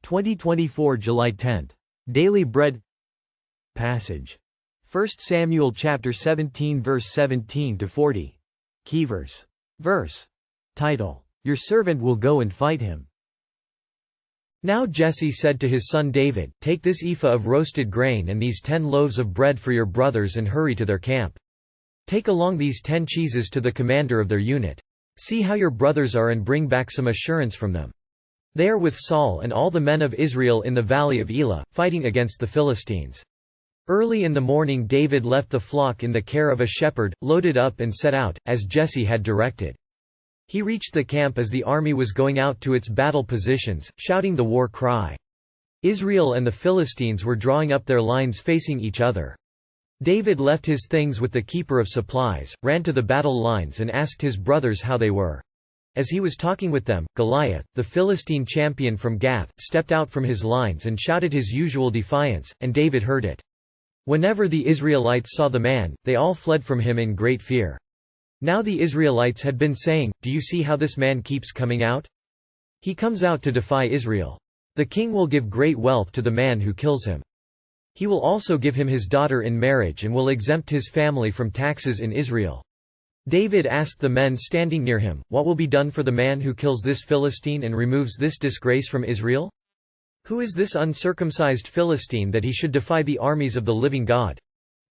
2024 July 10th. Daily Bread Passage. 1 Samuel chapter 17 verse 17 to 40. Key verse. Verse. Title. Your servant will go and fight him. Now Jesse said to his son David, Take this ephah of roasted grain and these 10 loaves of bread for your brothers and hurry to their camp. Take along these 10 cheeses to the commander of their unit. See how your brothers are and bring back some assurance from them. They are with Saul and all the men of Israel in the valley of Elah, fighting against the Philistines. Early in the morning David left the flock in the care of a shepherd, loaded up and set out, as Jesse had directed. He reached the camp as the army was going out to its battle positions, shouting the war cry. Israel and the Philistines were drawing up their lines facing each other. David left his things with the keeper of supplies, ran to the battle lines and asked his brothers how they were. As he was talking with them, Goliath, the Philistine champion from Gath, stepped out from his lines and shouted his usual defiance, and David heard it. Whenever the Israelites saw the man, they all fled from him in great fear. Now the Israelites had been saying, Do you see how this man keeps coming out? He comes out to defy Israel. The king will give great wealth to the man who kills him. He will also give him his daughter in marriage and will exempt his family from taxes in Israel. David asked the men standing near him, What will be done for the man who kills this Philistine and removes this disgrace from Israel? Who is this uncircumcised Philistine that he should defy the armies of the living God?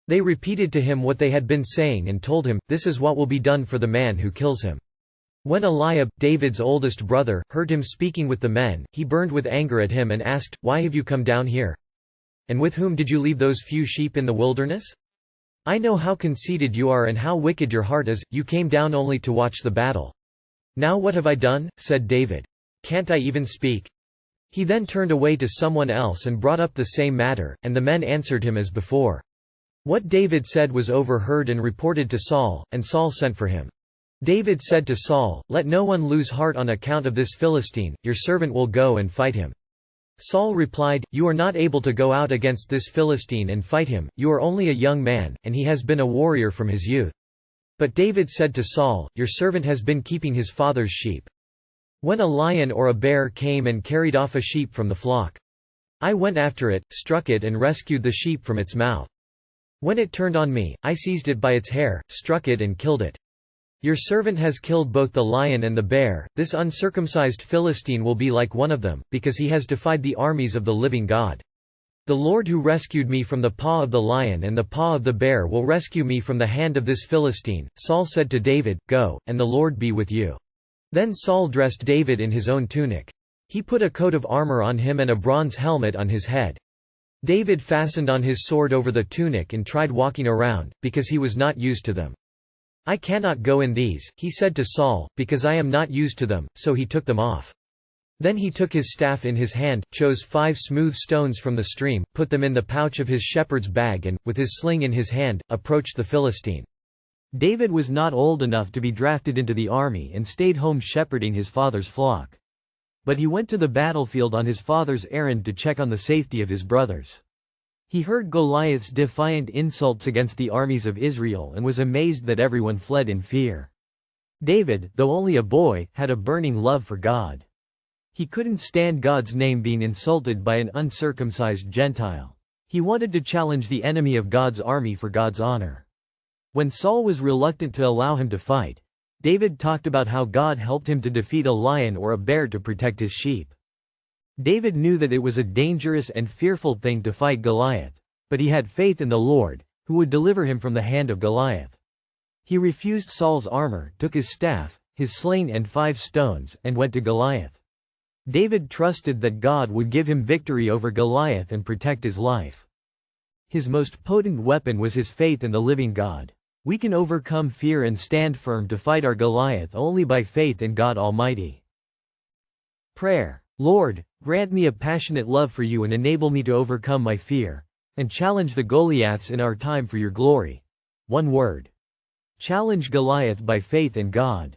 They repeated to him what they had been saying and told him, This is what will be done for the man who kills him. When Eliab, David's oldest brother, heard him speaking with the men, he burned with anger at him and asked, Why have you come down here? And with whom did you leave those few sheep in the wilderness? I know how conceited you are and how wicked your heart is, you came down only to watch the battle. Now what have I done? Said David. Can't I even speak? He then turned away to someone else and brought up the same matter, and the men answered him as before. What David said was overheard and reported to Saul, and Saul sent for him. David said to Saul, Let no one lose heart on account of this Philistine, your servant will go and fight him. Saul replied, You are not able to go out against this Philistine and fight him, you are only a young man, and he has been a warrior from his youth. But David said to Saul, Your servant has been keeping his father's sheep. When a lion or a bear came and carried off a sheep from the flock, I went after it, struck it and rescued the sheep from its mouth. When it turned on me, I seized it by its hair, struck it and killed it. Your servant has killed both the lion and the bear. This uncircumcised Philistine will be like one of them, because he has defied the armies of the living God. The Lord who rescued me from the paw of the lion and the paw of the bear will rescue me from the hand of this Philistine. Saul said to David, Go, and the Lord be with you. Then Saul dressed David in his own tunic. He put a coat of armor on him and a bronze helmet on his head. David fastened on his sword over the tunic and tried walking around, because he was not used to them. I cannot go in these, he said to Saul, because I am not used to them, so he took them off. Then he took his staff in his hand, chose 5 smooth stones from the stream, put them in the pouch of his shepherd's bag and, with his sling in his hand, approached the Philistine. David was not old enough to be drafted into the army and stayed home shepherding his father's flock. But he went to the battlefield on his father's errand to check on the safety of his brothers. He heard Goliath's defiant insults against the armies of Israel and was amazed that everyone fled in fear. David, though only a boy, had a burning love for God. He couldn't stand God's name being insulted by an uncircumcised Gentile. He wanted to challenge the enemy of God's army for God's honor. When Saul was reluctant to allow him to fight, David talked about how God helped him to defeat a lion or a bear to protect his sheep. David knew that it was a dangerous and fearful thing to fight Goliath, but he had faith in the Lord, who would deliver him from the hand of Goliath. He refused Saul's armor, took his staff, his sling and 5 stones, and went to Goliath. David trusted that God would give him victory over Goliath and protect his life. His most potent weapon was his faith in the living God. We can overcome fear and stand firm to fight our Goliath only by faith in God Almighty. Prayer. Lord, grant me a passionate love for you and enable me to overcome my fear, and challenge the Goliaths in our time for your glory. One word. Challenge Goliath by faith in God.